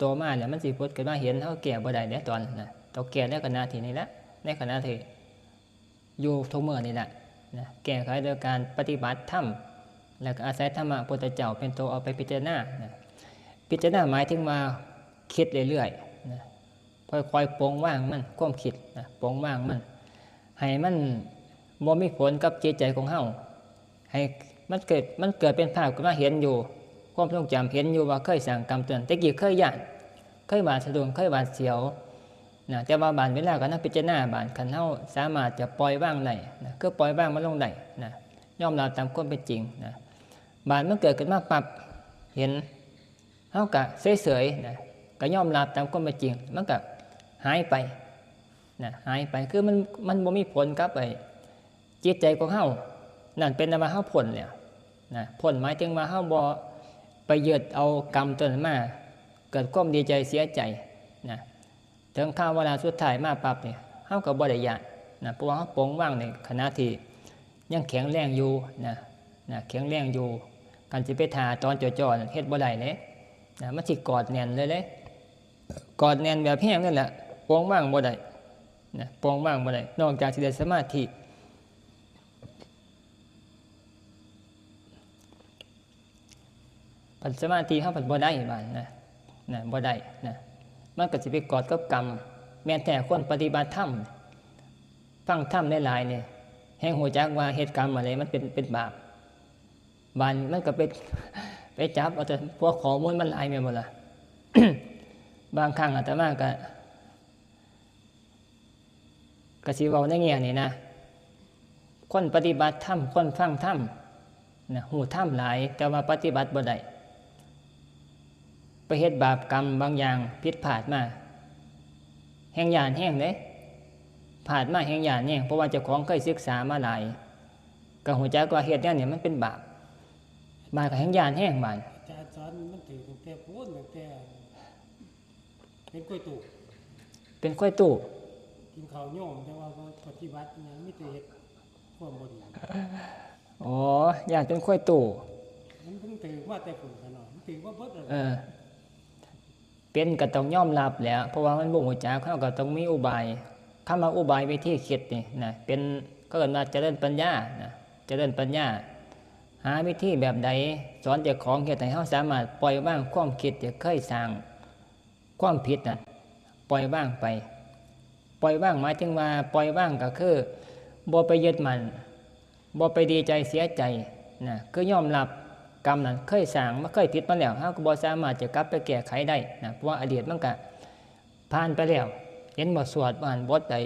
ตัวมาเนี่ยมันสิพุทธเกิดมาเห็นเขาแก่บ่ได้เนี่ยตอนนะตัวแก่ในขณะที่นี่แหละในขณะที่อยู่ทุกเมื่อนี่แหละนะแก้ไขโดยการปฏิบัติธรรมแล้วก็อาศัยธรรมะพุทธเจ้าเป็นตัวเอาไปพิจารณานะพิจารณาหมายถึงมาคิดเรื่อยๆนะค่อยๆปรงว่างมันความคิดนะปรงว่างมันให้มันบ่มีผลกับจิตใจของเฮาให้มันเกิดเป็นภาพขึ้นมาเห็นอยู่ความทรงจำเห็นอยู่ว่าเคยสั่งกรรมเตือนแต่กี้เคยย่านเคยบาดสะดุ้งเคยบาดเสียวนะแต่ว่าบานเวลาก็นั่งพิจารณาบานคันเฮาสามารถจะปล่อยว่างได้นะคือปล่อยว่างมันลงได้นะยอมรับตามความเป็นจริงนะบานมันเกิดขึ้นมาปั๊บเห็นเฮาก็เฉยๆนะก็ยอมรับตามความเป็นจริงมันก็หายไปนะหายไปคือมันบ่มีผลกับไอ้จิตใจของเฮานั่นเป็นว่าเฮาพ้นแล้วนะพ้นหมายถึงว่าเฮาบ่ไปยึดเอากรรมตัวนั้นมาเกิดความดีใจเสียใจนะถึงข้าวเวลาสุดท้ายมาปั๊บเนี่ยเฮาก็บ่ได้ยานนะเพราะว่าเฮาปลงว่างในขณะที่ยังแข็งแรงอยู่นะแข็งแรงอยู่การสิไปทาตอนจ่อๆเฮ็ดบ่ได้เลยนะมันสิกอดแน่นเลยกอดแน่นแบบแห้งนั่นแหละปลงว่างบ่ได้นะปลงว่างบ่ได้นอกจากสิได้สมาธิสมาธิเขาผัดบ่ได้บ้านนะบ่ได้นะมันก็จะไปกอดกับกรรมแม้แต่คนปฏิบัติธรรมฟังธรรมหลายๆเนี่ยแห่งหัวจักว่าเหตุกรรมอะไรมันเป็นบาปบ้านมันก็ไปจับเอาแต่พวกข้อมูลมันหลายไปหมดละ บางครั้งอาตมาก็สิเว้าในแง่นี้นะคนปฏิบัติธรรมคนฟังธรรมนะหูธรรมหลายแต่ว่าปฏิบัติบ่ได้ไปเฮ็ดบาปกรรมบางอย่างผิดพลาดมาแห่งยานแห่งเลยพลาดมาแห่งยานแห่งเพราะว่าเจ้าของเคยศึกษามาหลายก็หัวใจก็เฮ็ดเนี่ยมันเป็นบาปบาปกับแห่งยานแห่งบาปอาจารย์สอนมันถือตั้งแต่พูดตั้งแต่เป็นกล้วยตู่เป็นกล้วยตู่กินข้าวโยมแต่ว่าปฏิบัติยังไม่ได้เฮ็ดความบ่ดีอ๋ออย่างเป็นกล้วยตู่มันเพิ่งถือว่าแต่ฝุ่นกันหน่อยมันถือว่าเบิดเลยเป็นก็ต้องยอมรับแหล้วเพราะว่ามันบ่ฮู้จักเขาก็ต้องมีอุบายคำว่าอุบายวิธีคิดนี่นะเป็นก็เอิ้นว่าเจริญปัญญานะเจริญปัญญาหาวิธีแบบใดสอนเจ้าของเฮ็ดให้เฮาสามารถปล่อยวางความคิดที่เคยสร้างความผิดน่ะปล่อยว่างไปปล่อยว่างหมายถึงว่าปล่อยว่างก็คือบ่ไปยึดมั่นบ่ไปดีใจเสียใจนะคือยอมรับกรรมนั้นเคยสร้างมาเคยผิดมาแล้วเฮาก็บ่สามารถจะกลับไปแก้ไขได้นะเพราะว่าอดีตมันก็ผ่านไปแล้วเห็นบ่สวดอ่านบทใด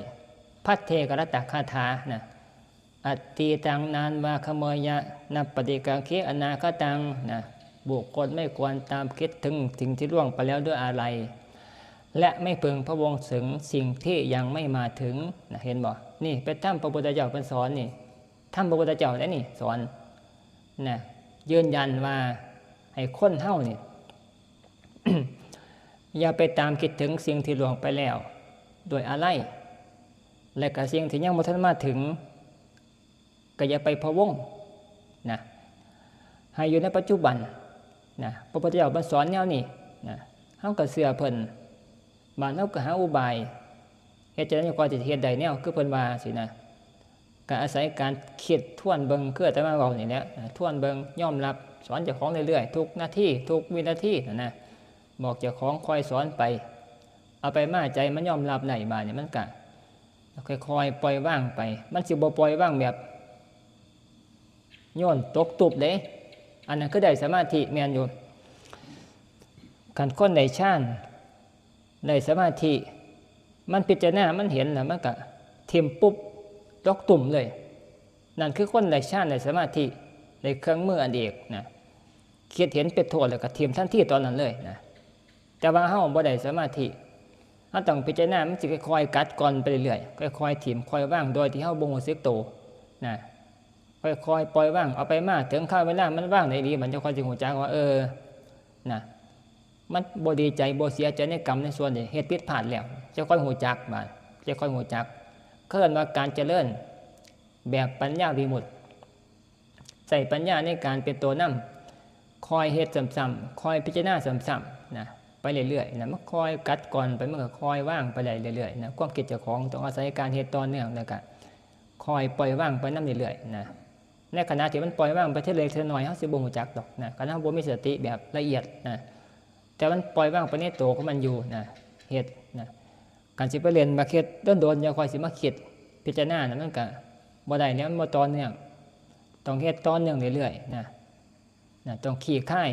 พัทเทกรตคาถานะอัตติตังนานวาขโมยะนับปฏิกังคิอนาคตังนะบุคคลไม่ควรตามคิดถึงสิ่งที่ล่วงไปแล้วด้วยอะไรและไม่พึงพะวงถึงสิ่งที่ยังไม่มาถึงนะเห็นบ่นี่เป็นธรรมพระพุทธเจ้าเป็นสอนนี่ธรรมพระพุทธเจ้าได้นี่สอนนะยืนยันว่าให้คนเฮานี่ อย่าไปตามคิดถึงสิ่งที่ล่วงไปแล้วโดยอะไรและก็สิ่งที่ยังบ่ทันมาถึงก็อย่าไปพะวงนะให้อยู่ในปัจจุบันนะพระพุทธเจ้าสอนแนวนี้นะเฮาก็เชื่อเพิ่นบ้านเฮาก็หาอุบายเฮ็ดจังได๋ก็จะเฮ็ดได้แนวคือเพิ่นว่าสินะก็อาศัยการคิดทวนเบิ่งคืออาตมาเว้านี่แหละทวนเบิ่งยอมรับสอนเจ้าของเรื่อยๆทุกนาทีทุกวินาทีนะบอกเจ้าของคอยสอนไปเอาไปมาใจมันยอมรับได้บาดนี่มันก็ค่อยๆปล่อยว่างไปมันสิบ่ปล่อยว่างแบบโยนตกตุบเด้อันนั้นคือได้สมาธิแม่นอยู่คันคนได้ฌานได้สมาธิมันพิจารณามันเห็นแล้วมันก็ทิ่มปุ๊บตกตุ่มเลยนั่นคือคนได้ฌานได้สมาธิได้เครื่องมืออันเอกนะคิดเห็นเป็นโทษแล้วก็ทิ่มทันทีตอนนั้นเลยนะแต่ว่าเฮาบ่ได้สมาธิเฮาต้องพิจารณามันสิค่อยๆกัดก่อนไปเรื่อยๆค่อยๆทิ่มค่อยว่างโดยที่เฮาบ่รู้สึกโตนะค่อยๆปล่อยว่างเอาไปมาถึงข้าวเวลามันว่างได้ดีมันจะค่อยสิรู้จักว่านะมันบ่ดีใจบ่เสียใจในกรรมในส่วนนี้เฮ็ดผิดพลาดแล้วจะค่อยรู้จักบาดจะค่อยรู้จักเกิดว่าการเจริญแบบปัญญาวิมุตติใส่ปัญญาในการเป็นตัวนำคอยเฮ็ดซ้ำๆคอยพิจารณาซ้ำๆนะ ไปเรื่อยๆนะมันคอยกัดก่อนไปมันก็คอยว่างไปเรื่อยๆนะความคิดเจ้าของต้องอาศัยการเฮ็ดต่อเนื่องแล้วก็คอยปล่อยว่างไปนำเรื่อยๆนะในขณะที่มันปล่อยว่างไปเท่าเล็กเท่าน้อยเฮาสิบ่รู้จักดอกนะคันเฮาบ่มีสติแบบละเอียดนะแต่มันปล่อยว่างไปในตัวของมันอยู่นะเฮ็ดนะการสิไปเรียนมาเฮ็ดโดนๆอย่าค่อยสิมาคิดพิจารณานะมันก็บ่ได้แล้วมันบ่ต่อเนื่องต้องเฮ็ดต่อเนื่องเรื่อยๆนะต้องขี้ค่าย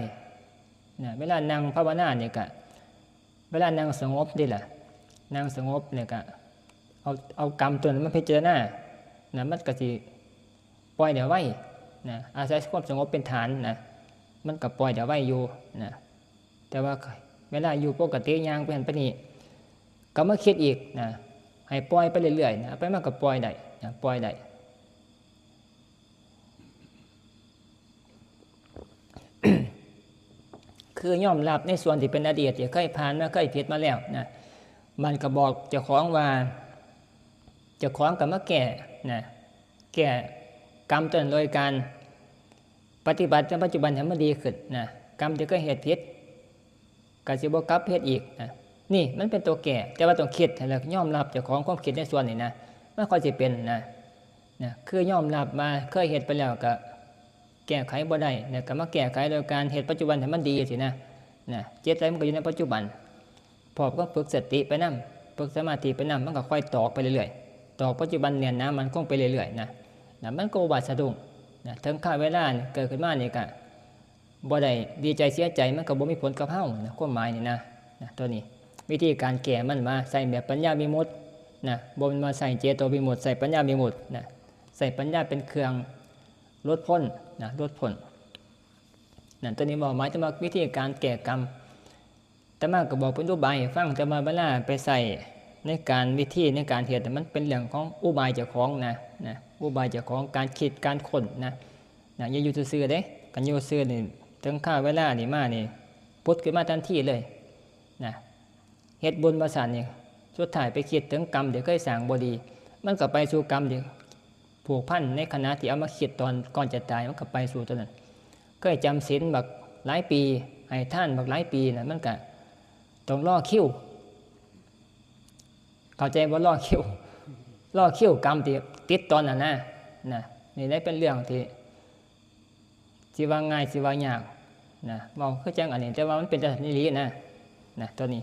นะเวลานั่งภาวนาเนี่ยก็เวลานั่งสงบนี่แหละนั่งสงบเนี่ยก็เอากรรมตัวนั้นมาพิจารณานะมันก็สิปล่อยเดี๋ยวไว้นะอาศัยความสงบเป็นฐานนะมันก็ปล่อยเดี๋ยวไว้อยู่นะแต่ว่าเวลาอยู่ปกติย่างไปหันไปนี่ก็มาคิดอีกนะให้ปล่อยไปเรื่อยๆนะไปมันก็ปล่อยได้นะปล่อยได้ คือยอมรับในส่วนที่เป็นอดีตที่เคยผ่านมาเคยผิดมาแล้วนะมันก็บอกเจ้าของว่าเจ้าของกับมาแก่นะแก่กรรมต้นโดยการปฏิบัติในปัจจุบันให้มันดีขึ้นนะกรรมที่เคยเหตุผิดก็สิบ่กลับเหตุอีกนะนี่มันเป็นตัวแก่แต่ว่าต้องคิดแล้วยอมรับเจ้าของความคิดในส่วนนี้นะมันค่อยสิเป็นนะคือยอมรับมาเคยเหตุไปแล้วก็แก้ไขบ่ได้เนี่ยก็มาแก้ไขโดยการเหตุปัจจุบันให้มันดีสินะจิตใจมันก็อยู่ในปัจจุบันพอก็ฝึกสติไปนั่งฝึกสมาธิไปนั่งมันก็ค่อยตอกไปเรื่อยๆตอกปัจจุบันเนี่ยนะมันคงไปเรื่อยๆนะมันก็บาดสะดุ้งถึงข้าเวลาเกิดขึ้นมาเนี่ยก็บ่ได้ดีใจเสียใจมันก็บ่มีผลกับเฮานะความหมายนี่นะตัวนี้วิธีการแก้มันมาใส่แบบปัญญาวิมุตติบ่มาใส่เจโตวิมุตติใส่ปัญญาวิมุตติใส่ปัญญาเป็นเครื่องลดพ้นลดพ้นตัวนี้บอกหมายถึงว่าวิธีการแก้กรรมแต่มาก็บอกเป็นอุบายฟังแต่มาเวลาไปใส่ในการวิธีในการเหตุแต่มันเป็นเรื่องของอุบายเจ้าของนะอุบายเจ้าของการคิดการค้นอย่าอยู่ซื่อๆเด้กันอยู่ซื่อนี่ถึงข้าเวลานี่มานี่พุทธขึ้นมาทันทีเลยเฮ็ดบุญประสานนี่สุดท้ายไปคิดถึงกรรมเดี๋ยวเคยสร้างบ่ดีมันก็ไปสู่กรรมเดี๋ยวผูกพันในขณะที่เอามาคิดตอนก่อนจะตายมันก็ไปสู่ตัวนั้นเคยจำศีลบักหลายปีให้ท่านบักหลายปีนะมันก็ต้องล่อคิ้วเข้าใจว่าล่อคิ้วกรรมที่ติดตอนนั้นนะนี่ได้เป็นเรื่องที่ว่าง่ายสิว่ายากมองคือจังอันนี้แต่ว่ามันเป็นแต่นิรินะตัวนี้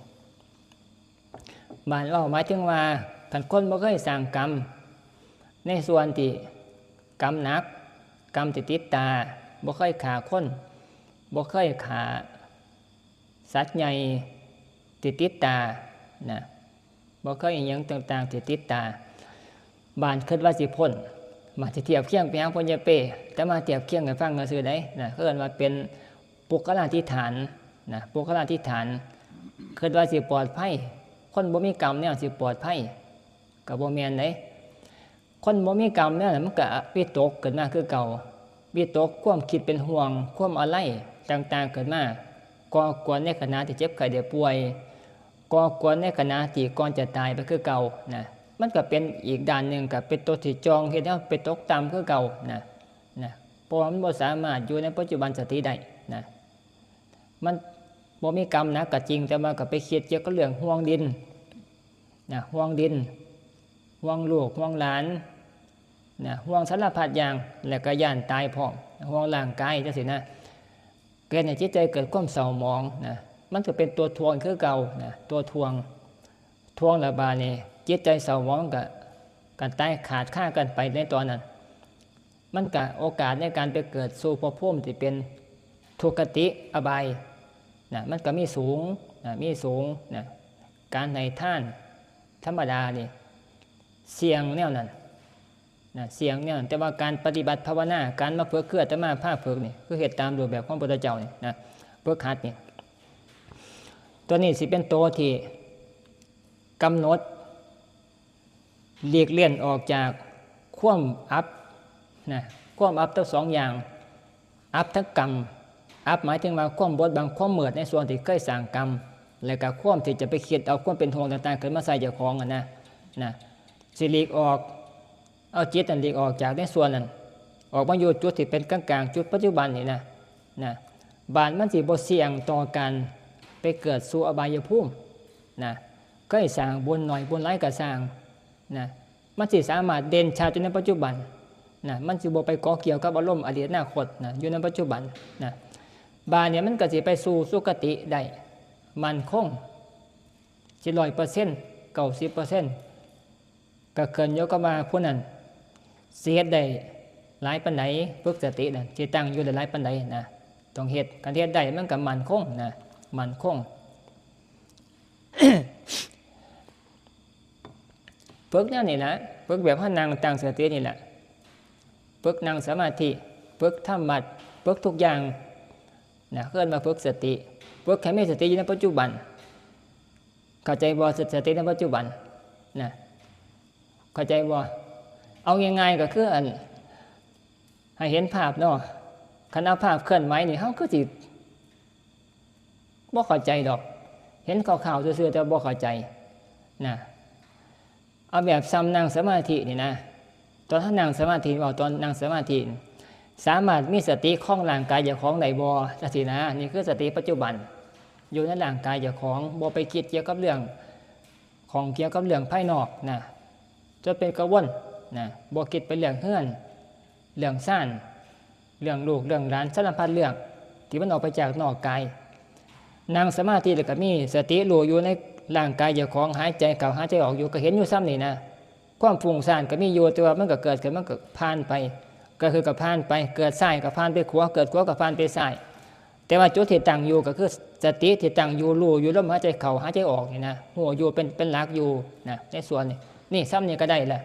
บ้านเราหมายถึงว่าท่านคนบ่เคยสร้างกรรมในส่วนที่กรรมหนักกรรมที่ติดตาบ่เคยฆ่าคนบ่เคยฆ่าสัตว์ใหญ่ที่ติดตาบ่เคยอีหยังต่างๆที่ติดตาบ้านคิดว่าสิพ้นมาจะเทียบเคียงไปหยังพ่อใหญ่เป้แต่มาเทียบเคียงกันฟังซื่อได้เอิ้นว่าเป็นปุคลาธิฐานปุคลาธิฐานคิดว่าสิปลอดภัยคนบ่มีกรรมเนี่ยสิปลอดภัยก็บ่แม่นเด้คนบ่มีกรรมเนี่ยมันก็วิตกเกิดมาคือเก่าวิตกความคิดเป็นห่วงความอะไรต่างๆเกิดมาก่อกวนในขณะที่เจ็บไข้ได้ป่วยก่อกวนในขณะที่ก่อนจะตายไปคือเก่ามันก็เป็นอีกด้านหนึ่งก็เป็นตัวที่จองเฮ็ดให้ไปตกต่ำคือเก่าเพราะมันบ่สามารถอยู่ในปัจจุบันสติได้มันบ่มีกรรมนะก็จริงแต่ว่าก็ไปคิดเกี่ยวกับเรื่องห่วงดินห่วงดินห่วงลูกห่วงหลานห่วงสารพัดอย่างและก็ย่านตายพร้อมห่วงร่างกายจังซี่เกิดในจิตใจเกิดความเศร้าหมองมันก็เป็นตัวทวงคือเก่าตัวทวงระบาดนี่จิตใจเศร้าหมองกันตายขาดค่ากันไปในตอนนั้นมันก็โอกาสในการไปเกิดสู่ภพภูมิที่เป็นทุกขติอบายมันก็มีสูงการให้ทานธรรมดานี่เสี่ยงแนวนั้นเสียงเนี่ยแต่ว่าการปฏิบัติภาวนาการมาเพื่อเคลื่อนแต่มาภาคเพิกนี่คือเหตุตามรูปแบบของพระพุทธเจ้านี่เพื่อคัดนี่ตัวนี้สิเป็นตัวที่กำหนดเลีกเลี่ยนออกจากความอัพความอัพทั้งสองอย่างอัพทั้งกรรมอัพหมายถึงว่าความบดบังความเหมือดในส่วนที่เคยสร้างกรรมและก็ความที่จะไปคิดเอาความเป็นห่วงต่างๆเกิดมาใส่เจ้าของสิลีกออกเอาจิตอันหลีกออกจากในส่วนนั้นออกมาอยู่จุดที่เป็นกลางๆจุดปัจจุบันนี่บานมันสิบ่เสี่ยงต่อการ ไปเกิดสู่อบายภูมินะก็ให้สร้างบุญหน่อยบุญหลายก็สร้างนะมันสิสามารถเด่นชัดอยู่ในปัจจุบันนะมันสิบ่ไปก่อเกี่ยวกับอารมณ์อดีตอนาคตนะอยู่ในปัจจุบันนะบาเนี่ยมันก็สิไปสู่สุคติได้มั่นคงสิ100% 90%ก็เกินโยกมาผู้นั้นเสียได้หลายปานใดฝึกสติน่ะสิตั้งอยู่ได้หลายปานใดนะต้องเฮ็ดการเฮ็ดได้มันก็มั่นคงนะมั่นคง ฝึกแนวนี้นะฝึกแบบให้นั่งตั้งสตินี่แหละฝึกนั่งสมาธิฝึกทำบัดฝึกทุกอย่างนะเกินมาฝึกสติฝึกให้มีสติอยู่ในปัจจุบันเข้าใจบ่สติในปัจจุบันนะเข้าใจบ่เอาง่ายๆก็คืออันให้เห็นภาพเนาะคันเอาภาพเคลื่อนไหวนี่เฮาคือสิบ่เข้าใจดอกเห็นข่าวๆซื่อๆแต่บ่เข้าใจนะเอาแบบซ้ำนั่งสมาธินี่นะตอนท่านนั่งสมาธิเอาตอนนั่งสมาธิสามารถมีสติคล่องร่างกายเจ้าของได้บ่จังซี่นะนี่คือสติปัจจุบันอยู่ในร่างกายเจ้าของบ่ไปคิดเกี่ยวกับเรื่องของเกี่ยวกับเรื่องภายนอกนะจะเป็นกังวลนะบ่คิดไปเรื่องเฮือนเรื่องซ่านเรื่องลูกเรื่องหลานสารพัดเรื่องที่มันออกไปจากนอกกายนั่งสมาธิแล้วก็มีสติรู้อยู่ในร่างกายเจ้าของหายใจเข้าหายใจออกอยู่ก็เห็นอยู่ซ้ำนี่นะความฟุ้งซ่านก็มีอยู่แต่ว่ามันก็เกิดขึ้นมันก็ผ่านไปก็คือกับผ่านไปเกิดซ้ายกับผ่านไปขวาเกิดขวากับผ่านไปซ้ายแต่ว่าจุดที่ตั้งอยู่ก็คือสติที่ตั้งอยู่รู้อยู่ลมหายใจเข้าหายใจออกนี่นะหัวอยู่เป็นหลักอยู่นะในส่วนนี่ซ้ำนี่ก็ได้แหละ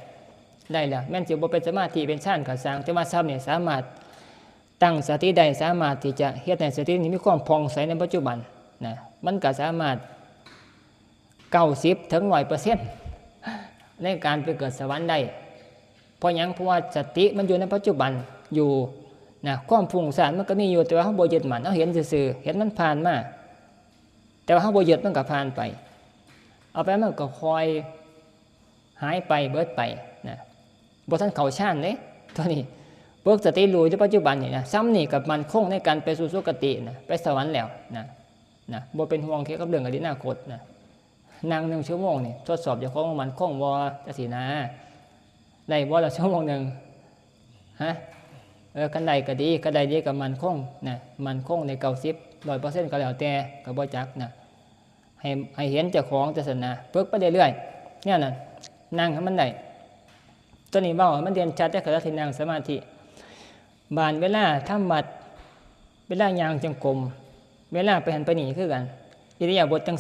แม้นสิบ่เป็นสมาธิเป็นฌานก็สร้างแต่ว่าซ้ำนี่สามารถตั้งสติได้สามารถที่จะเฮ็ดให้สตินี้มีความผ่องใสในปัจจุบันนะมันก็สามารถ90 ถึง 100% ในการไปเกิดสวรรค์ได้เพราะหยังเพราะว่าสติมันอยู่ในปัจจุบันอยู่นะความฟุ้งซ่านมันก็มีอยู่แต่ว่าเฮาบ่ยึดมั่นเฮาเห็นซื่อๆเห็นมันผ่านมาแต่ว่าเฮาบ่ยึดมันก็ผ่านไปเอาไปมันก็คอยหายไปเบิดไปนะบ่ทันเข้าฌานเด้ตัวนี้พวกสติรู้ในปัจจุบันนี่นะซ้ำนี่กับมันคงในการไปสู่สุคตินะไปสวรรค์แล้วนะบ่เป็นห่วงเกี่ยวกับเรื่องอดีตอนาคตนะนั่ง1 ชั่วโมงนี่ทดสอบเจ้าของมันคงบ่จังซี่นะได้บ่ละชั่วโมงนึงฮะกันใดก็ดีกันใดดีกับมันคงนะมันคงใน90 100% ก็แล้วแต่ก็บ่จักนะให้เห็นเจ้าของจังซั่นนะฝึกไปเรื่อยๆเนี่ยน่ะนั่งให้มันได้ตัวนี้เว้ามันเรียนชัดแต่ขณะที่นั่งสมาธิบานเวลาทำบัดเวลาย่างจงกรมเวลาไปหันไปนี่คือกันอิริยาบถทั้ง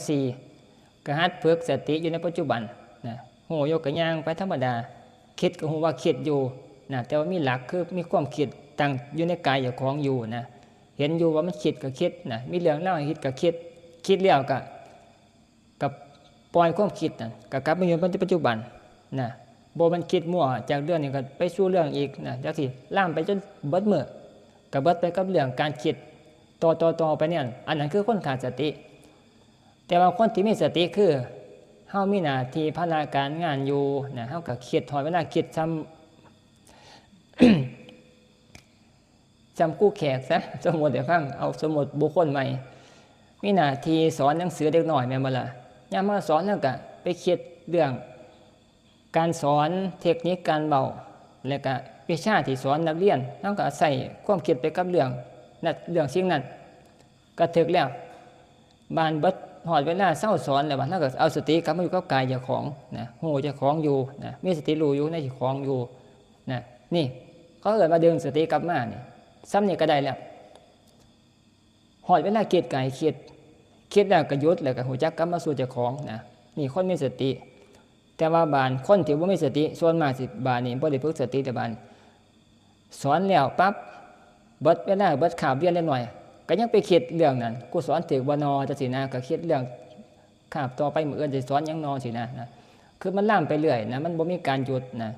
4ก็หัดฝึกสติอยู่ในปัจจุบันนะโหยกก็ย่างไปธรรมดาคิดก็ฮู้ว่าคิดอยู่นะแต่ว่ามีหลักคือมีความคิดตั้งอยู่ในกายเจ้าของอยู่นะเห็นอยู่ว่ามันคิดก็คิดนะมีเรื่องเล่าให้คิดก็คิดแล้วก็กับปล่อยความคิดนั่นก็กลับมาอยู่ในปัจจุบันนะบ่มันคิดมั่วจากเรื่องนี้ก็ไปสู่เรื่องอีกนะจักสิล่ามไปจนเบิดมื้อก็เบิดไปกับเรื่องการคิดต่อไปเนี่ยอันนั้นคือคนขาดสติแต่ว่าคนที่มีสติคือเฮามีหน้าที่ภารการงานอยู่นะเฮาก็คิดถอยเวลาคิดซ้ำ จำกู้แขกซะสมมติเดี๋ยวฟังเอาสมมติบุคคลใหม่มีหน้าที่สอนหนังสือเด็กหน่อยแม่นบ่ล่ะยามมาสอนแล้วก็ไปคิดเรื่องการสอนเทคนิคการเบาแล้วก็วิชาที่สอนนักเรียนเฮาก็ใส่ความคิดไปกับเรื่องสิ่งนั้นก็ถึกแล้วบานเบิดฮอดเวลาเช้าสอนแล้วบัดนั้นก็เอาสติกลับมาอยู่กับกายเจ้าของนะฮู้เจ้าของอยู่นะมีสติรู้อยู่ในเจ้าของอยู่นะนี่เขาเอิ้นว่าดึงสติกลับมานี่ซ้ำนี่ก็ได้แล้วหอดเวลาคิดไก่คิดแล้วก็หยุดแล้วก็หูจักกลับมาสู่เจ้าของนะนี่คนมีสติแต่ว่าบานคนที่บ่มีสติส่วนมากสิบานนี่บ่ได้ฝึกสติแต่บานสอนแล้วปั๊บเบิดเวลาเบิดคาบเรียนเล็กน้อยก็ยังไปคิดเรื่องนั้นกูสอนถึกบ่นอจังซี่นะก็คิดเรื่องคาบต่อไปมื้ออื่นสิสอนหยังนอสินะคือมันล่ามไปเรื่อยนะมันบ่มีการหยุดนะ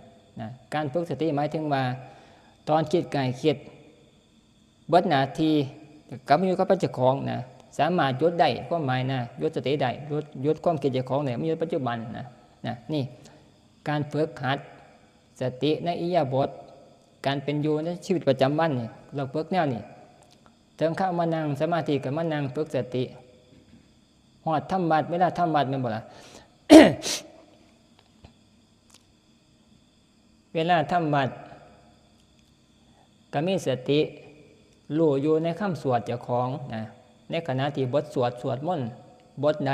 การฝึกสติหมายถึงว่าตอนคิดไก่คิดเบิดหน้าที่กับอยู่กับเจ้าของนะสามารถหยุดได้ความหมายนะหยุดสติได้หยุดความคิดเจ้าของเนี่ยมันอยู่ปัจจุบันนะนี่การฝึกหัดสติในอิริยาบถการเป็นอยู่ในชีวิตประจำวันนี่เราฝึกแนวนี่เติมเข้ามานั่งสมาธิกับมานั่งฝึกสติ หอดทำบัดเวลาทำบัดแม่นบ่ล่ะ เวลาทำบัดก็มีสติรู้อยู่ในคำสวดเจ้าของนะในขณะที่บทสวดมนต์บทไหน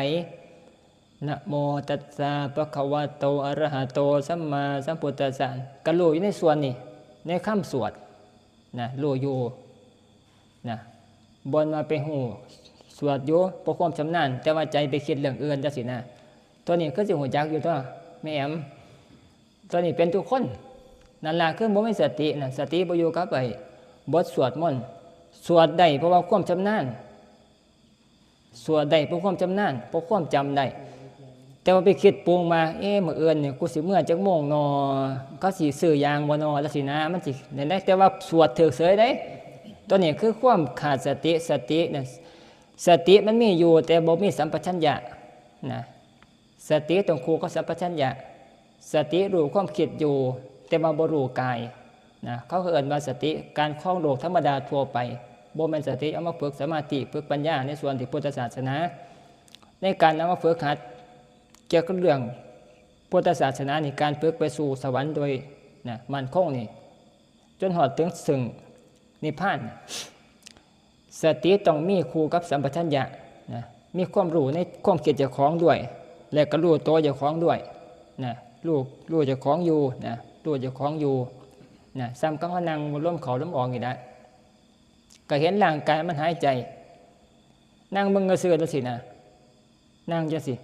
นะโมตัสสะภะคะวะโตอะระหะโตสัมมาสัมพุทธัสสะก็รู้อยู่ในส่วนนี้ในคำสวดนะรู้อยู่นะบนมาไปหูสวดอยู่เพราะความชำนาญแต่ว่าใจไปคิดเรื่องอื่นจังซี่นะตัวนี้ก็สิหูจักอยู่ตัวแม่แอมตัวนี้เป็นทุกคนนั่นล่ะคือบ่มีสตินะสติบ่อยู่กับไอ้บทสวดมนต์สวดได้เพราะว่าความชำนาญสวดได้เพราะความชำนาญเพราะความจำได้แต่ว่าไปคิดปรุงมามื้ออื่นนี่กูสิเมื่อจักโมงนอเขาสิซื้อยางบ่นอจังซี่นะมันสิได้แต่ว่าสวดถึกเสยได้ตัวนี้คือความขาดสติเนี่ยสติมันมีอยู่แต่บ่มีสัมปชัญญะนะสติต้องคู่กับสัมปชัญญะสติรู้ความคิดอยู่แต่ว่าบ่รู้กายนะเขาเอิ้นว่าสติการคล้องโลกธรรมดาทั่วไปบ่แม่นสติเอามาฝึกสมาธิฝึกปัญญาในส่วนที่พุทธศาสนาในการเอามาฝึกหัดเกี่ยวกับเรื่องพุทธศาสนานี่การฝึกไปสู่สวรรค์โดยนะมั่นคงนี่จนหอดถึงซึ่งนิพพานสติต้องมีคู่กับสัมปชัญญะนะมีความรู้ในความคิดเจ้าของด้วยและก็รู้ตัวเจ้าของด้วยนะรู้เจ้าของอยู่นะรู้เจ้าของอยู่นะซ้ำกับเขานั่งล้มเขาล้มออกนี่ได้ก็เห็นร่างกายมันหายใจนั่งเบิ่งกระเสือแล้วสินะนั่งจะสิ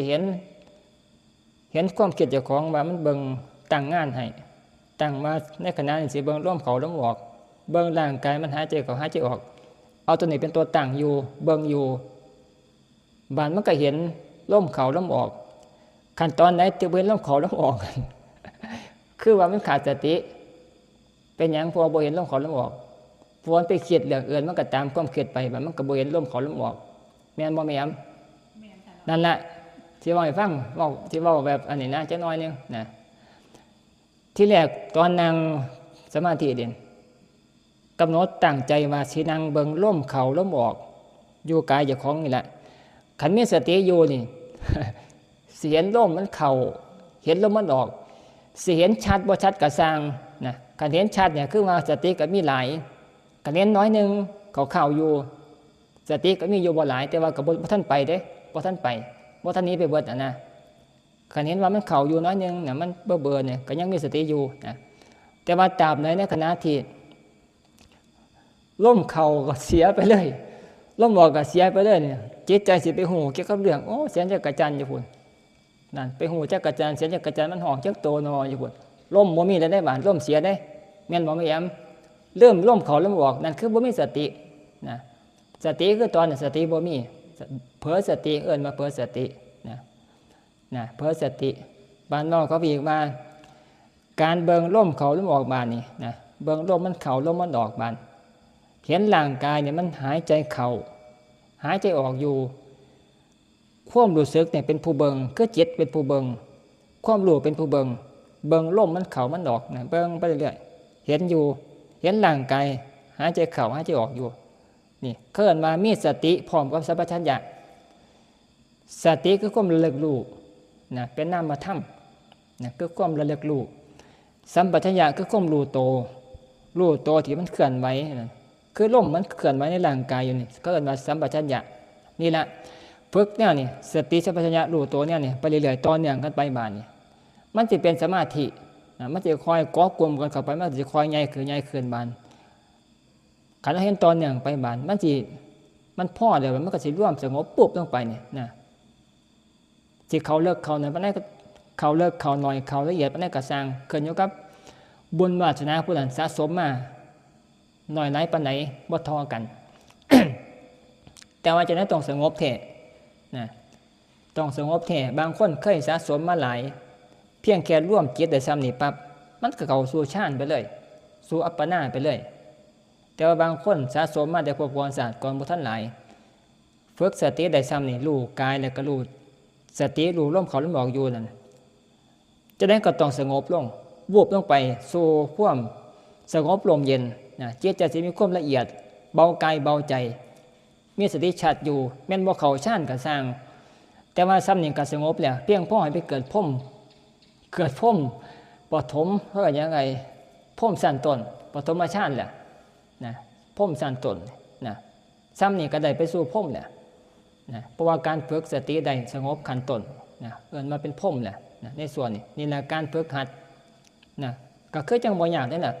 เห็นความคิดเจ้าของว่ามันเบิ่งตั้งงานให้ตั้งมาในขณะนี้สิเบิ่งล้มเขาล้มออกเบิ่งร่างกายมันหายใจเข้าหายใจออกเอาตัวนี้เป็นตัวตั้งอยู่เบิ่งอยู่บานมันก็เห็นล้มเขาล้มออกขั้นตอนไหนที่เห็นล้มเขาล้มออก คือว่ามันขาดสติเป็นอย่างพอบ่เห็นล้มเขาล้มออกพอไปคิดเรื่องอื่นมันก็ตามความคิดไปมันก็บ่เห็นล้มเขาล้มออกแม่นบ่แม่นนั่นแหละที่ว่าให้ฟังที่ว่าแบบอันนี้นะจักหน่อยนึงนะที่แรกตอนนั่งสมาธิเด่นกำหนดตั้งใจว่าสินั่งเบิ่งล้มเขาล้มออกอยู่กายเจ้าของนี่แหละคันมีสติอยู่นี่ สิเห็นลมมันเข้าเห็นลมมันออกสิเห็นชัดบ่ชัดก็สร้างนะคันเห็นชัดเนี่ยคือว่าสติก็มีหลายคันเห็นน้อยนึงเข้าอยู่สติก็มีอยู่บ่หลายแต่ว่าก็บ่ทันไปเด้บ่ทันไปบ่ทันหนีไปเบิดนะคันเห็นว่ามันเข้าอยู่น้อยนึงน่ะมันเบิ่เนี่ยก็ยังมีสติอยู่นะแต่ว่าตราบใดในขณะที่ลมเข้าก็เสียไปเลยลมออกก็เสียไปเลยเนี่ยจิตใจสิไปหูเกี่ยวกับเรื่องโอ้เสียงจักรจันทร์อยู่พุ่นนั่นไปหูจักรจันทร์เสียงจักรจันทร์มันห้องจักโตนออยู่พุ่นลมบ่มีแล้วได้บานลมเสียได้แม่นบ่แม่นเริ่มลมเข้าลมออกนั่นคือบ่มีสตินะสติคือตอนสติบ่มีเผลอสติเอิ้นว่าเผลอสตินะเผลอสติบ้านนอกเขาอีกมาการเบิ่งลมเข้าลมออกบานนี่นะเบิ่งลมมันเข้าลมมันออกบานเห็นร่างกายเนี่ยมันหายใจเข้าหายใจออกอยู่ความรู้สึกเนี่ยเป็นผู้เบิงคือจิตเป็นผู้เบิงความรู้เป็นผู้เบิงเบิงลมมันเข้ามันออกนะเบิงไปเรื่อยๆเห็นอยู่เห็นร่างกายหายใจเข้าหายใจออกอยู่นี่เคลื่อนมามีสติพร้อมกับสัมปชัญญะสติคือความระลึกรู้นะเป็นนามธรรมนะคือความระลึกรู้สัมปชัญญะคือความรู้โตที่มันเคลื่อนไหวนะคือลมมันเคลื่อนไหวในร่างกายอยู่นี่ก็เรียกว่าสัมปชัญญะนี่แหละฝึกเนี่ยนี่สติสัมปชัญญะรู้ตัวเนี่ยนี่ไปเรื่อยๆต่อเนื่องกันไปบานนี่มันจะเป็นสมาธินะมันจะคอยก่อกลุ่มกันเข้าไปมันจะคอยใหญ่ขึ้นบานขันเราเห็นตอนเนื่องไปบานมันพ่อเดี๋ยวมันก็สิร่วมสงบปุ๊บลงไปเนี่ยนะที่เขาเลิกเขาเนี่ยมันได้เขาเลิกเขาหน่อยเขาละเอียดมันได้กระซังขึ้นอยู่กับบุญวาสนาผู้นั้นสะสมมาหน่อยไหนปานไหนบ่ทอกัน แต่ว่าจะนั้นต้องสงบแท้นะต้องสงบแท้บางคนเคยสะสมมาหลายเพียงแค่ร่วมจิตได้ซ้ำนี่ปั๊บมันก็เข้าสู่ฌานไปเลยสู่อัปปนาไปเลยแต่ว่าบางคนสะสมมาแต่พวกประวัติศาสตร์ก่อนบ่ทันหลายฝึกสติได้ซ้ำนี่รู้กายแล้วก็รู้สติรู้ลมเข้าลมออกอยู่นั่นจะได้ก็ต้องสงบลงวูบลงไปสู่ความสงบลมเย็นนะจิตใจจะมีความละเอียดเบากายเบาใจ มีสติชัดอยู่แม่นบ่เข้าฌานก็สร้างแต่ว่าซ้ำนี่ก็สงบแล้วเพียงพอให้ไปเกิดพรหมปฐมเฮายังไงพรหมสั้นต้นปฐมฌานแหละนะพรหมสั้นต้นนะซ้ำนี่ก็ได้ไปสู่พรหมแหละนะเพราะว่าการฝึกสติได้สงบขั้นต้นนะเอิ้นมาเป็นพรหมแหละนะในส่วนนี้นี่แหละการฝึกหัดนะก็คือจังบ่ยากนั่นน่ะ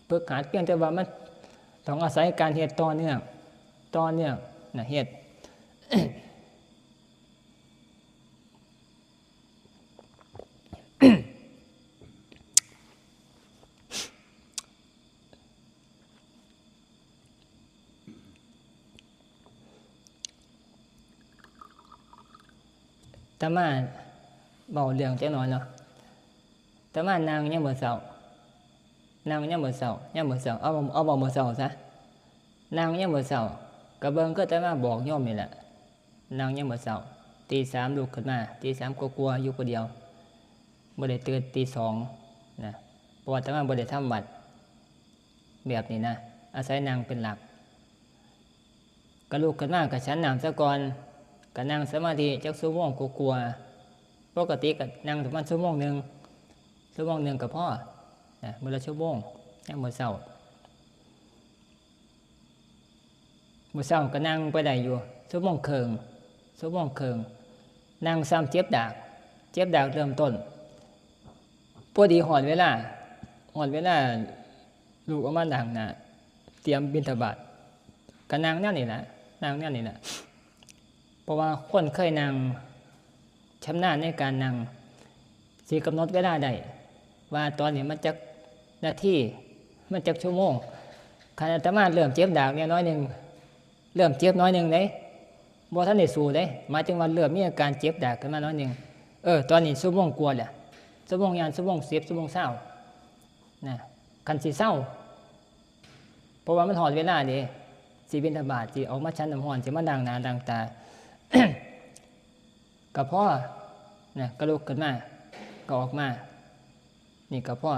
ฝึกหัดเพียงแต่ว่ามันต้องอาศัยการเฮ็ดต่อเนื่องนะเฮ็ด แต่มาเบาเรื่องจังหน่อยเนาะแต่มานางยังบ่เศร้านางยังบ่เศร้าเอาบ่มื้อเศร้าซะนางยังบ่เศร้าก็เบิ่งก็แต่มาบอกโยมนี่แหละนางยังบ่เศร้าตี 3ลุกขึ้นมาตี 3กลัวๆอยู่ผู้เดียวบ่ได้ตื่นตี 2นะเพราะว่าแต่มาบ่ได้ทำวัดแบบนี้นะอาศัยนางเป็นหลักก็ลุกขึ้นมาก็ฉันน้ำซะก่อนก็นั่งสมาธิจักชั่วโมงกลัวๆปกติก็นั่งประมาณชั่วโมงนึงก็พอนะมื้อละชั่วโมงยังมื้อเช้าก็นั่งไปได้อยู่ชั่วโมงครึ่งนั่งซ้ำเจ็บดากเริ่มต้นพอดีหอดเวลาลูกออกมาดังนะเตรียมบิณฑบาตก็นั่งแนวนี้แหละเพราะว่าคนเคยนั่งชำนาญในการนั่งสิกำหนดเวลาได้ว่าตอนนี้มันจักนาทีมันจักชั่วโมงขณะอาตมาเริ่มเจ็บดากเนี่ยน้อยหนึ่งเริ่มเจ็บน้อยหนึ่งเลยบ่ทันได้สู้เลยหมายถึงว่าเริ่มมีอาการเจ็บดากขึ้นมาน้อยหนึ่งตอนนี้ชั่วโมงกว่าแหละชั่วโมง10ชั่วโมง20นะคันสิเศร้าเพราะว่ามันหอดเวลาเด้สิบิณฑบาตสิออกมาชั้นน้ำร้อนสิมาดังหน้าดังตา ก็พอนะก็ลุกขึ้นมาก็ออกมานี่ก็พอ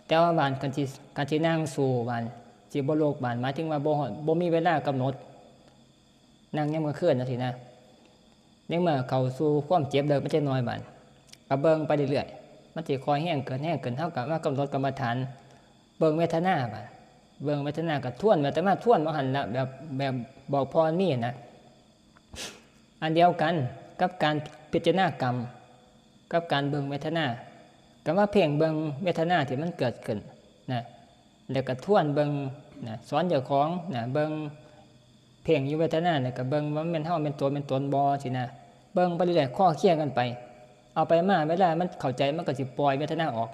แต่ว่าบานกันสินั่งสู่บานสิบ่โลกบานหมายถึงว่าบ่มีเวลากำหนดนั่งยังมื้อคืนจังซี่นะในเมื่อเข้าสู่ความเจ็บเดิมมันจะน้อยบานก็เบิ่งไปเรื่อยๆมันสิค่อยแห้งเกินเท่ากับว่ากำหนดกรรมฐานเบิ่งเวทนาบานเบิ่งเวทนาก็ทวนแต่มาทวนบ่หันละแบบบอกพรนี่นะอันเดียวกันกับการพิจารณากรรมกับการเบิ่งเวทนาก็ว่าเพ่งเบิ่งเวทนาที่มันเกิดขึ้นนะแล้วก็ทวนเบิ่งนะสอนเจ้าของนะเบิ่งเพ่งอยู่เวทนาเนี่ยก็เบิ่งว่ามันเป็นเฮาเป็นตัวเป็นตนบ่สินะเบิ่งไปเรื่อยๆข้อเคียงกันไปเอาไปมาเวลามันเข้าใจมันก็สิปล่อยเวทนาออก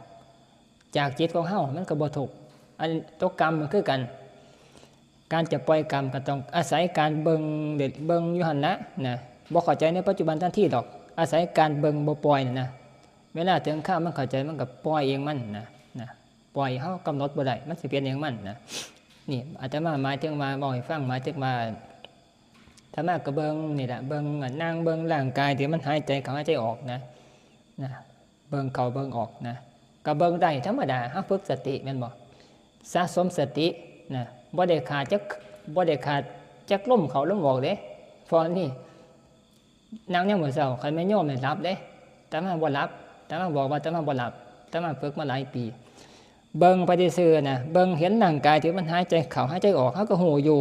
จากจิตของเฮามันก็บ่ทุกข์อันตัวกรรมมันคือกันการจะปล่อยกรรมก็ต้องอาศัยการเบิ่งอยู่หั่นนะบ่เข้าใจในปัจจุบันทันทีดอกอาศัยการเบิ่งบ่ปล่อยนะเวลาถึงข้าวมันเข้าใจมันก็ปล่อยเองมันนะปล่อยเฮากำหนดบ่ได้มันสิเป็นเองมันนะนี่อาตมาหมายถึงว่าบอกให้ฟังหมายถึงว่าถ้ามาก็เบิ่งนี่ล่ะเบิ่งนั่งเบิ่งร่างกายที่มันหายใจเข้าหายใจออกนะเบิ่งเข้าเบิ่งออกนะก็เบิ่งได้ธรรมดาเฮาฝึกสติแม่นบ่สะสมสตินะบ่ได้ขาดจักลมเข้าลมออกเด้พอนี่นั่งยังมื้อเช้าคันแม่โยมนี่หลับเด้แต่มาบ่หลับแต่มาบอกว่าแต่มาบ่หลับแต่มาฝึกมาหลายปีเบิ่งไปซื่อๆนะเบิ่งเห็นร่างกายที่มันหายใจเข้าหายใจออกเฮาก็ฮู้อยู่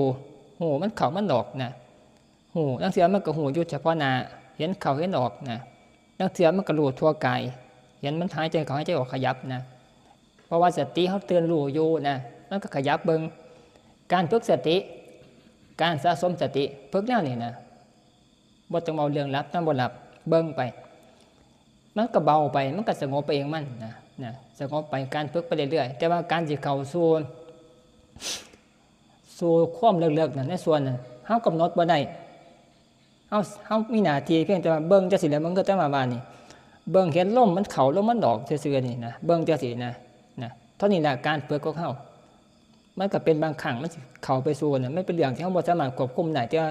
ฮู้มันเข้ามันออกนะฮู้จังซี่มันก็ฮู้อยู่เฉพาะหน้าเห็นเข้าเห็นออกนะจังซี่มันก็รู้ทั่วกายเห็นมันหายใจเข้าหายใจออกขยับนะเพราะว่าสติเฮาตื่นรู้อยู่นะมันก็ขยับเบิ่งการฝึกสติการสะสมสติฝึกแนวนี้นะบ่ต้องเอาเรื่องลับนำบ่หลับเบิ่งไปมันก็เบาไปมันก็สงบไปเองมันนะสงบไปการฝึกไปเรื่อยๆแต่ว่าการสิเข้าสู่ความเลิกๆนั่นในส่วนนั้นเฮากำหนดบ่ได้เฮามีหน้าที่เพียงแต่ว่าเบิ่งจังซี่แหละมันก็จะมาบ้านนี่เบิ่งเห็นลมมันเข้าลมมันออกซื่อๆนี่นะเบิ่งจังซี่นะเท่านี้แหละการฝึกของเฮามันก็เป็นบางครั้งมันสิเข้าไปสู่น่ะไม่เป็นเรื่องที่เฮาบ่สามารถควบคุมได้แต่ว่า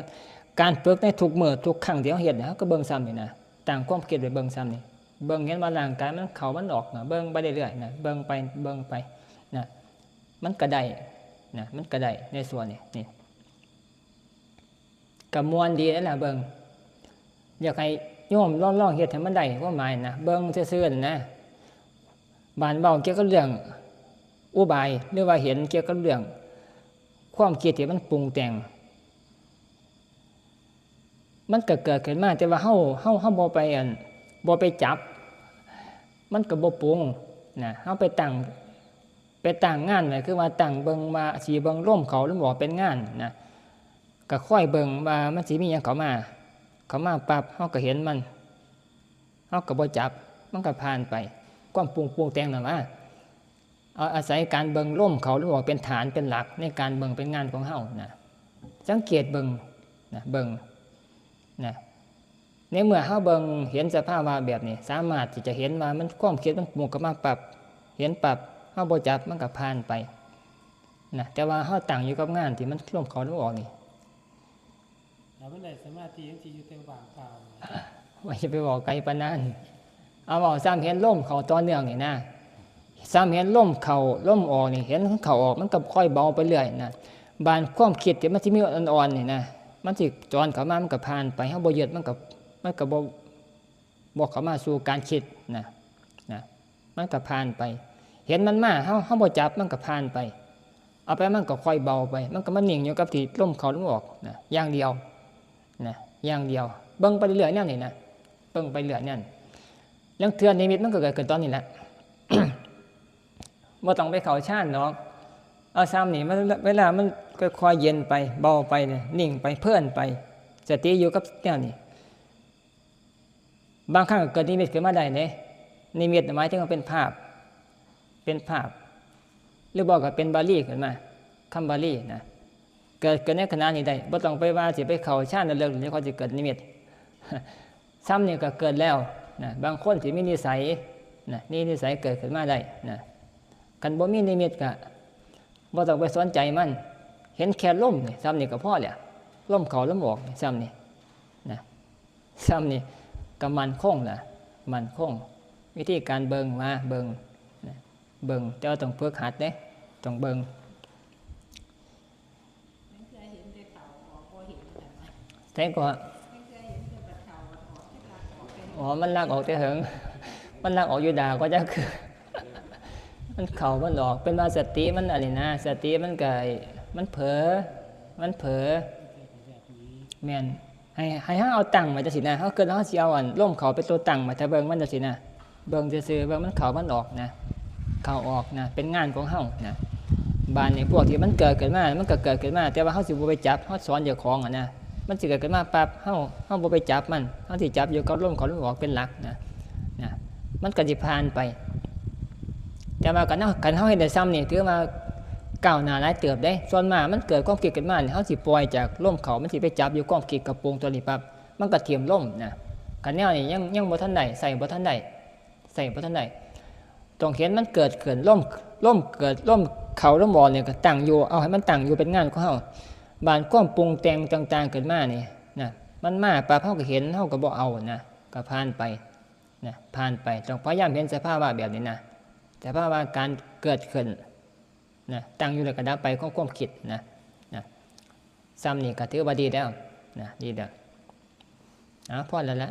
การฝึกในทุกมื้อทุกครั้งที่เฮาเฮ็ดเนี่ยเฮาก็เบิ่งซ้ำนี่นะต่างความคิดไปเบิ่งซ้ำนี่เบิ่งเห็นว่าร่างกายมันเข้ามันออกนะเบิ่งไปเรื่อยๆนะเบิ่งไปนะมันก็ได้นะมันก็ได้ในส่วนนี้นี่ กับมวลดีนั่นแหละเบิ่งอยากให้โยมลองเฮ็ดให้มันได้ความหมายนะเบิ่งซื่อๆนะบานเบาเกี่ยวกับเรื่องอุบายหรือว่าเห็นเกี่ยวกับเรื่องความคิดที่มันปรุงแต่งมันก็เกิดขึ้นมาแต่ว่าเฮาบ่ไปจับมันก็บ่ปรุงนะเฮาไปตั้งงานไว้คือว่าตั้งเบิ่งว่าสิเบิ่งร่มเขาหรือบ่เป็นงานนะก็ค่อยเบิ่งว่ามันสิมีหยังเข้ามาปั๊บเฮาก็เห็นมันเฮาก็บ่จับมันก็ผ่านไปความปรุงแต่งนั่นว่าเอาอาศัยการเบิ่งร่มเขาหรือบ่เป็นฐานเป็นหลักในการเบิ่งเป็นงานของเฮานะสังเกตเบิ่งนะเบิ่งนะในเมื่อเฮาเบิ่งเห็นสภาวะแบบนี้สามารถที่จะเห็นว่ามันความคิดมันปรุงเข้ามาปรับเห็นปรับเฮาบ่จับมันก็ผ่านไปนะแต่ว่าเฮาตั้งอยู่กับงานที่มันร่มเขาหรือออกนี่ แล้วมันได้สมาธิจังซี่อยู่แต่ว่างเปล่า ว่าจะไปบอกไกลปานนั้นเอาบอกซ้ำเห็นล่มเขาต่อเนื่องนี่นะซ้ำเห็นล่มเขาล่มออกนี่เห็นเขาออกมันก็ค่อยเบาไปเรื่อยนะบานความคิดที่มันสิมีอ่อนๆนี่นะมันสิจรเข้ามามันก็ผ่านไปเฮาบ่ยึดมันก็บ่เข้ามาสู่การคิดนะมันก็ผ่านไปเห็นมันมาเฮาบ่จับมันก็ผ่านไปเอาไปมันก็ค่อยเบาไปมันก็มานิ่งอยู่กับที่ล่มเขาล่มออกนะอย่างเดียวนะอย่างเดียวเบิ่งไปเรื่อยๆแนวนี้นะเบิ่งไปเรื่อยนั่นเรื่องเทือนนิมิตมันก็เกิดขึ้นตอนนี้แหละ บ่ต้องไปเข้าฌานเนาะเอาซ้ำนี่มันเวลามันค่อยๆเย็นไปเบาไปเนี่ยนิ่งไปเพลินไปสติอยู่กับแนวนี้บางครั้งก็เกิดนิมิตขึ้นมาได้เนี่ยนิมิตหมายถึงว่าเป็นภาพหรือบอกก็เป็นบาลีขึ้นมาคำบาลีนะเกิดในขณะนี้ได้บ่ต้องไปว่าสิไปเข้าฌานเลิกหรือเขาจะเกิดนิมิต ซ้ำนี่ก็เกิดแล้วนะบางคนที่มีนิสัยนะนี่นิสัยเกิดขึ้นมาได้นะกันบ่มีนิมิตก็บ่ต้องไปสนใจมันเห็นแค่ลมนี่ซ้ำนี่ก็พอแล้วลมเข้าลมออกซ้ำนี่นะซ้ำนี่ก็มันคงล่ะมันคงวิธีการเบิ่งมาเบิ่งนะเบิ่งแต่ว่าต้องฝึกหัดเด้ต้องเบิ่งแต่ก็อ๋อมันลักออกแต่เหิงมันลักออกอยู่ดาก็จะคือ มันเข่ามันออกเป็นว่าสติมันอะไรนะสติมันเกิดมันเผลอแม่นให้เฮาเอาตั้งมาจังซี่นะเฮาเกิดเฮาสิเอาอันล่มเขาเป็นตัวตั้งมาถ้าเบิ่งมันจังซี่นะเบิ่งซื่อๆเบิ่งมันเข้ามันออกนะเข้าออกนะเป็นงานของเฮานะบานนี่พวกที่มันเกิดขึ้นมามันก็เกิดขึ้นมาแต่ว่าเฮาสิบ่ไปจับเฮาสอนเจ้าของอ่ะนะมันสิเกิดขึ้นมาปั๊บเฮาบ่ไปจับมันเฮาสิจับอยู่กับลมเขาลมออกเป็นหลักนะมันก็สิผ่านไปแต่ว่ากันเฮาเฮ็ดได้ซ้ำนี่ถือมาก้าวหน้าหลายเติบได้ส่วนมากมันเกิดความคิดขึ้นมาเฮาสิปล่อยจากลมเขามันสิไปจับอยู่ความคิดกับปรุงตัวนี้ปั๊บมันก็เทียมลมนะกันแนวนี้ยังบ่ทันได้ใส่บ่ทันได้ต้องเห็นมันเกิดขึ้นลมเกิดลมเขาลมบ่เนี่ยก็ตั้งอยู่เอาให้มันตั้งอยู่เป็นงานของเฮาบานความปรุงแต่งต่างๆขึ้นมานี่นะมันมาปั๊บเฮาก็เห็นเฮาก็บ่เอานะก็ผ่านไปนะผ่านไปต้องพยายามเห็นสภาวะแบบนี้นะสภาวะการเกิดขึ้นนะตั้งอยู่แล้วก็ดับไปของความคิดนะซ้ำนี่ก็ถือว่าดีแล้วนะดีแล้วพอแล้วละ